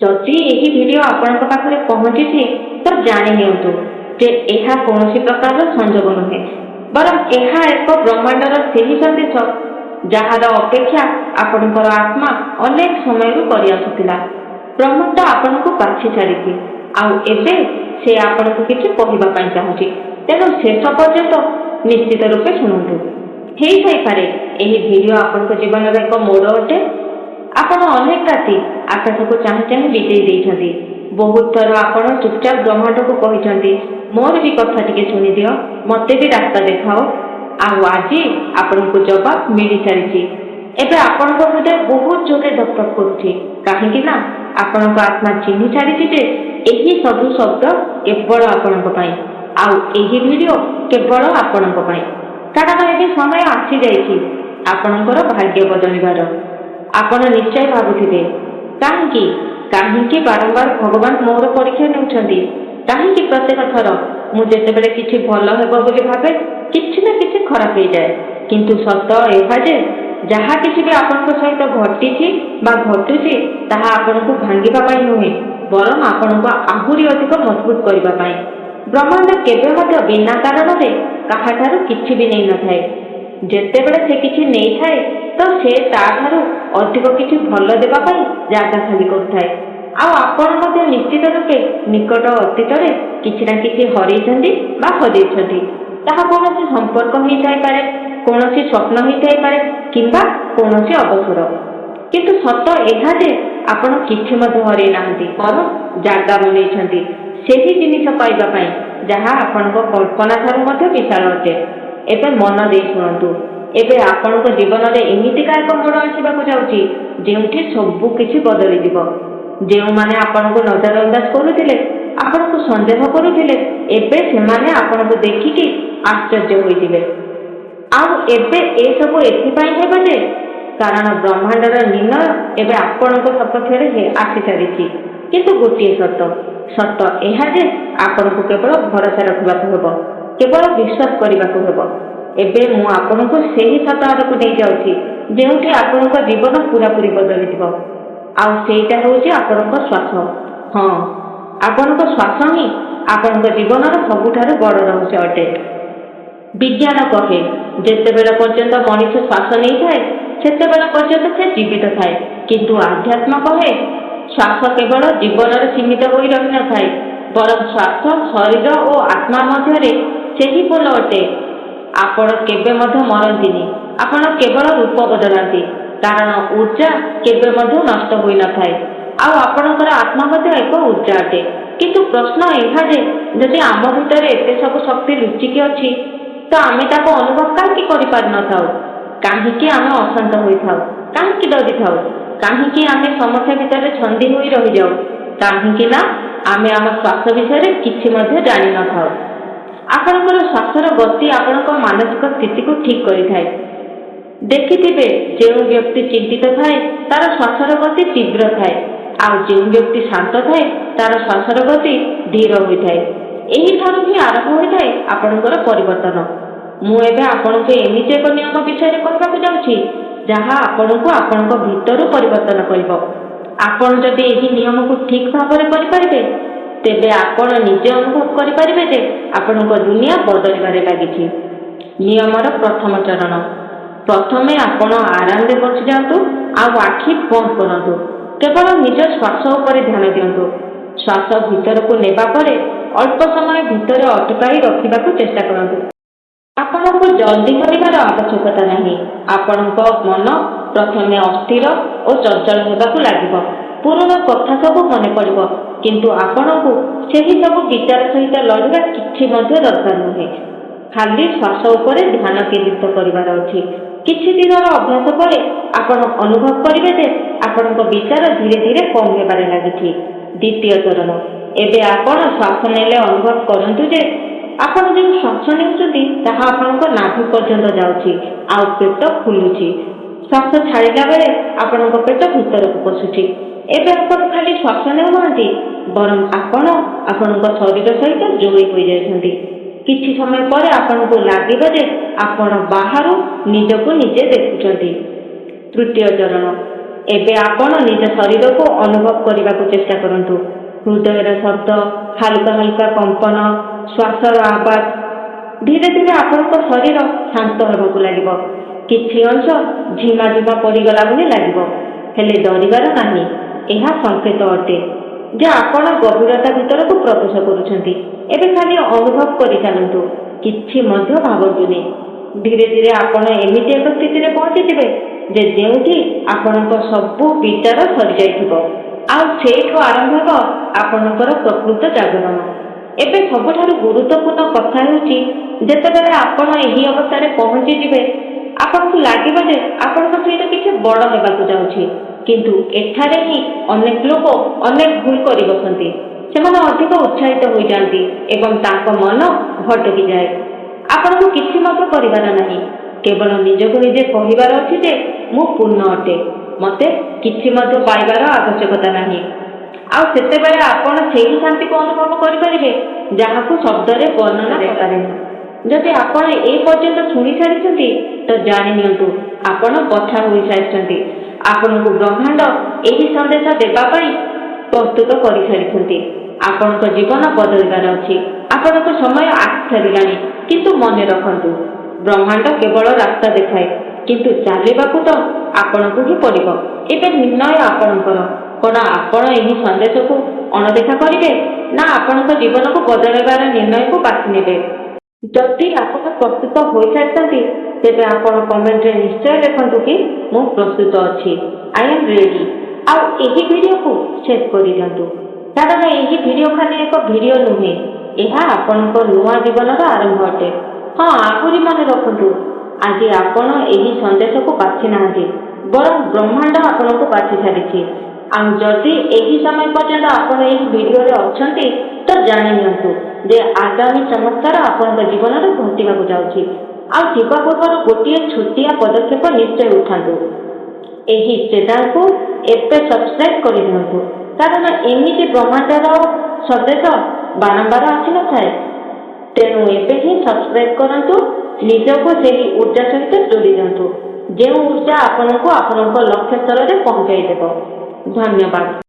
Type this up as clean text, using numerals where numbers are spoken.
जदि यही वीडियो आपण पाखे पहुंची तो जाणी नियंतु जे यह कौन प्रकार संजोग नुहे बरं यह एक ब्रह्मांडर सही सन्देश जार अपेक्षा आपणकर आत्मा अनेक समय कर आसुला। ब्रह्मांड आपण को बाछि सारी आबे से आपण को किसी कहवाई चाहूँगी तेणु शेष पर्यंत निश्चित रूपे शुणु हो पारे यही वीडियो आपण जीवन एक मोड़ अटे। आपण अनेक राति आकाश को चाह चाह बितेई देइछंती। बहुत थर आपण चुपचाप ब्रह्मांड को कहते मोर भी कथा टिके शुणी दियो मते भी रास्ता देखाओ आज आपण को जवाब मिल सारी। एबे आपण को हृदय बहुत जोरे धपधप करुछि कहीं ना आपण को आत्मा चिन्ह सारी जे एही सबु शब्द केवल आपण आउ एही वीडियो केवल आपण कारण एबे समय आसी जाइछि आपणकर भाग्य बदलिबार। आपण निश्चय भावुथिबे कहीं बारंबार भगवान मोर परीक्षा नेउछंती कहीं प्रत्येक थर मुझे किसी भल हेबो बोली भावे किछि ना किछि खराब हो जाए किंतु सत एहा जे जहा किछि भी आपन सहित घटी घटुची ताहा आपन को भांगिबा पाई नुहे बरं आपन को आहुरी अधिक मजबूत करबा पाई। ब्रह्मांड केबे मध्य बिना कारण रे काहाठारु किछि भी नै न थाए जेतेबेले से किछि नै थाए तो से ताठारु अधिक किछि भल देबा पाई जागा खाली करथाए। आ आपण मध्य निश्चित रूपे निकट अतीत रे किछि ना किछि हरैछंती बा हरैछंती ताहा कोनोसी संपर्क होई थाई पारे कोनोसी स्वप्न होई थाई पारे किंबा कोनोसी अवसर किंतु सत एहा जे आपण किछि मध्य हरै नाहंती पर जागा बनेइछंती सेही जिनिस पाइबा पाई जहा आपणको कल्पना ठारू मध्य विशाल अटे। एबे मन दे शुणु एबे आपणको जीवन रे एमितिका एक मोड़ आसबाक जाउची जेउठी सबु किछि बदली दिबो। जेउ माने आपणको नजरअंदाज करुथिले आपणको संदेह करुथिले एबे सेमाने आपणको देखिकी आश्चर्य होइथिबे। आउ एबे ए सबु एथिपाई हेबे जे कारण ब्रह्मांडर निर्णय एबे आपणको सपक्ष रे आसी सारिछि किंतु गोटिए सत एहा जे आपणको केवल भरोसा रखबाक हेबो केवल विश्वास करबाक हेबो। एबे मु आपणको सेही सत आडक नै जाउछि जेउठी आपणको जीवन पूरा पूरी बदली दिबो आउ सेटा होउछि आपणको श्वास। हां आपणको श्वास ही आपणको जीवनर सबुठारु बड़ रहस्य अटे। विज्ञान कहे जेतेबेला पर्यंत मनुष्य श्वास नहीं थाए सेतेबेला पर्यंत से जीवित थाए किंतु आध्यात्म कहे श्वास केवल जीवन सीमित होई रही न थाए बरं श्वास शरीर और आत्मा मध्य सेही पोल अटे। आपण केबे मध्य मरंतीनी आपण केवल रूप बदलांती कारण ऊर्जा केबे मध्य नष्ट होई न थाए आउ आपणकर आत्मा मध्य एक ऊर्जा अटे। किंतु प्रश्न एहा जे जदि आम भितर एते सब शक्ति लुचिकी अछि तो आमे ताको अनुभव काहे करि पार न थाउ काहे आमे अशांत होई थाउ काहे डरी थाउ काहे आमे समस्या भितर छंदी होई रहि जाउ काहे ना आमे आम श्वास विषय किछि मध्य जानि न थाउ। आपणकर श्वासर गति आपणक मानसिक स्थिति को ठीक करि थाए। देखिथिबे जेउ व्यक्ति चिंतित थाए तार श्वासर गति तीव्र थाए आउ जेउ व्यक्ति शांत थाए तार श्वासर गति धीर होई थाए। एही ठारू ही आरंभ होई थाए आपणकर परिवर्तन। मु एबे आपणको एमिति एक नियम विषय कहबाक जाउछि जहा आपणको आपणक भितरु परिवर्तन करिवो। आपण जदि एही नियम को ठीक भाव में करि परिबे तेबे आपण निजे अनुभव करि परिबे जे आपणको दुनिया बदलिबारे लागिछि। नियमर प्रथम चरण प्रथमे आपण आराम रे बसि जातु आउ आखि बंद करंतु केवल निज श्वास उपर ध्यान दियंतु। श्वास भीतर को नेबा परे अल्प समय भीतर अटकाई रखिबाकू चेष्टा करंतु। आपनको जल्दी करिवार आवश्यकता नहीं। आपणको मन प्रथमे अस्थिर और चंचल हेबाकू लागिबो पुराना कथा सब मने पड़िबो किंतु आपणको सेही सब विचार सहित लड़िबा किछि मध्य दरकार नहे खाली श्वास उपर ध्यान केंद्रित करिवार अछि। किछि दिनर अभ्यास परे आपण अनुभव करिबे जे आपणको विचार धीरे धीरे कम हेबारे लागिछि। द्वितीय चरण एबे आपण श्वास नेले अनुभव करंतु जे आपण जे श्वास नेउछंती ताहा आपणको नाभि पर्यंत जाउछि आ पेट फुलुछि। श्वास छाड़िला बेले आपणको पेट भीतर को पसुछि। एबे आपण खाली श्वास नेउनांती बरं आपण आपणको शरीर सहित जोड़ी होई जायछंती। किछि समय परे आपणको लागिबो जे आपण बाहरु निजको निजे देखुछंती। तृतीय चरण ଏବେ ଆପଣ ନିଜ ଶରୀରକୁ ଅନୁଭବ କରିବାକୁ ଚେଷ୍ଟା କରନ୍ତୁ। ହୃଦୟର ଶବ୍ଦ, ହାଲକା ହାଲକା କମ୍ପନ, ଶ୍ୱାସର ଆବାଜ। ଧୀରେ ଧୀରେ ଆପଣଙ୍କ ଶରୀର ଶାନ୍ତ ହେବାକୁ ଲାଗିବ। କିଛି ଅଂଶ ଝିମା ଝିମା ପଡ଼ିଗଲା ଭଳି ଲାଗିବ, ହେଲେ ଡରିବାର ନାହିଁ। ଏହା ସଂକେତ ଅଟେ ଯେ ଆପଣ ଗଭୀରତା ଭିତରକୁ ପ୍ରବେଶ କରୁଛନ୍ତି। ଏବେ ଖାଲି ଅନୁଭବ କରିଚାଲନ୍ତୁ, କିଛି ମଧ୍ୟ ଭାବନ୍ତୁନି। ଧୀରେ ଧୀରେ ଆପଣ ଏମିତି ଏକ ସ୍ଥିତିରେ ପହଞ୍ଚିଯିବେ ଯେ ଯେଉଁଠି ଆପଣଙ୍କ ସବୁ ବିଚାର ସରିଯାଇଥିବ, ଆଉ ସେଇଠୁ ଆରମ୍ଭ ହେବ ଆପଣଙ୍କର ପ୍ରକୃତ ଜାଗରଣ। ଏବେ ସବୁଠାରୁ ଗୁରୁତ୍ୱପୂର୍ଣ୍ଣ କଥା ହେଉଛି, ଯେତେବେଳେ ଆପଣ ଏହି ଅବସ୍ଥାରେ ପହଞ୍ଚିଯିବେ, ଆପଣଙ୍କୁ ଲାଗିବ ଯେ ଆପଣଙ୍କ ସହିତ କିଛି ବଡ଼ ହେବାକୁ ଯାଉଛି। କିନ୍ତୁ ଏଠାରେ ହିଁ ଅନେକ ଲୋକ ଅନେକ ଭୁଲ କରି ବସନ୍ତି। ସେମାନେ ଅଧିକ ଉତ୍ସାହିତ ହୋଇଯାନ୍ତି ଏବଂ ତାଙ୍କ ମନ ଭଟକିଯାଏ। ଆପଣଙ୍କୁ କିଛି ମଧ୍ୟ କରିବାର ନାହିଁ, କେବଳ ନିଜକୁ ନିଜେ କହିବାର ଅଛି ଯେ ମୁଁ ପୂର୍ଣ୍ଣ ଅଟେ, ମୋତେ କିଛି ମଧ୍ୟ ପାଇବାର ଆବଶ୍ୟକତା ନାହିଁ। ଆଉ ସେତେବେଳେ ଆପଣ ସେହି ଶାନ୍ତିକୁ ଅନୁଭବ କରିପାରିବେ ଯାହାକୁ ଶବ୍ଦରେ ବର୍ଣ୍ଣନା କରିପାରେନି। ଯଦି ଆପଣ ଏ ପର୍ଯ୍ୟନ୍ତ ଶୁଣି ସାରିଛନ୍ତି, ତ ଜାଣି ନିଅନ୍ତୁ ଆପଣ କଥା ହୋଇସାରିଛନ୍ତି। ଆପଣଙ୍କୁ ବ୍ରହ୍ମାଣ୍ଡ ଏହି ସନ୍ଦେଶ ଦେବା ପାଇଁ ପ୍ରସ୍ତୁତ କରିସାରିଛନ୍ତି। ଆପଣଙ୍କ ଜୀବନ ବଦଳିବାର ଅଛି। ଆପଣଙ୍କ ସମୟ ଆସିସାରିଲାଣି। କିନ୍ତୁ ମନେ ରଖନ୍ତୁ, ବ୍ରହ୍ମାଣ୍ଡ କେବଳ ରାସ୍ତା ଦେଖାଏ, କିନ୍ତୁ ଚାଲିବାକୁ ତ ଆପଣଙ୍କୁ ହିଁ ପଡ଼ିବ। ଏବେ ନିର୍ଣ୍ଣୟ ଆପଣଙ୍କର। କ'ଣ ଆପଣ ଏହି ସନ୍ଦେଶକୁ ଅଣଦେଖା କରିବେ, ନା ଆପଣଙ୍କ ଜୀବନକୁ ବଦଳାଇବାର ନିର୍ଣ୍ଣୟକୁ ବାଛି ନେବେ? ଯଦି ଆପଣ ପ୍ରସ୍ତୁତ ହୋଇସାରିଛନ୍ତି, ତେବେ ଆପଣ କମେଣ୍ଟରେ ନିଶ୍ଚୟ ଲେଖନ୍ତୁ କି ମୁଁ ପ୍ରସ୍ତୁତ ଅଛି, ଆଇ ଏମ୍ ରେଡି। ଆଉ ଏହି ଭିଡ଼ିଓକୁ ସେଭ୍ କରିଦିଅନ୍ତୁ, କାରଣ ଏହି ଭିଡ଼ିଓ ଖାଲି ଏକ ଭିଡ଼ିଓ ନୁହେଁ, ଏହା ଆପଣଙ୍କ ନୂଆ ଜୀବନର ଆରମ୍ଭ ଅଟେ। ହଁ, ଆହୁରି ମନେ ରଖନ୍ତୁ, ଆଜି ଆପଣ ଏହି ସନ୍ଦେଶକୁ ବାଛି ନାହାନ୍ତି, ବରଂ ବ୍ରହ୍ମାଣ୍ଡ ଆପଣଙ୍କୁ ବାଛି ସାରିଛି। ଆଉ ଯଦି ଏହି ସମୟ ପର୍ଯ୍ୟନ୍ତ ଆପଣ ଏହି ଭିଡ଼ିଓରେ ଅଛନ୍ତି, ତ ଜାଣି ନିଅନ୍ତୁ ଯେ ଆଗାମୀ ଚମତ୍କାର ଆପଣଙ୍କ ଜୀବନରେ ଘଟିବାକୁ ଯାଉଛି। ଆଉ ଯିବା ପୂର୍ବରୁ ଗୋଟିଏ ଛୋଟିଆ ପଦକ୍ଷେପ ନିଶ୍ଚୟ ଉଠାନ୍ତୁ। ଏହି ଚ୍ୟାନେଲକୁ ଏବେ ସବସ୍କ୍ରାଇବ୍ କରିଦିଅନ୍ତୁ, କାରଣ ଏମିତି ବ୍ରହ୍ମାଣ୍ଡର ସନ୍ଦେଶ ବାରମ୍ବାର ଆସିନଥାଏ। ତେଣୁ ଏବେ ହିଁ ସବସ୍କ୍ରାଇବ୍ କରନ୍ତୁ, ନିଜକୁ ସେହି ଊର୍ଜା ସହିତ ଯୋଡ଼ି ଦିଅନ୍ତୁ, ଯେଉଁ ଊର୍ଜା ଆପଣଙ୍କୁ ଆପଣଙ୍କ ଲକ୍ଷ୍ୟସ୍ଥଳରେ ପହଞ୍ଚାଇ ଦେବ। ଧନ୍ୟବାଦ।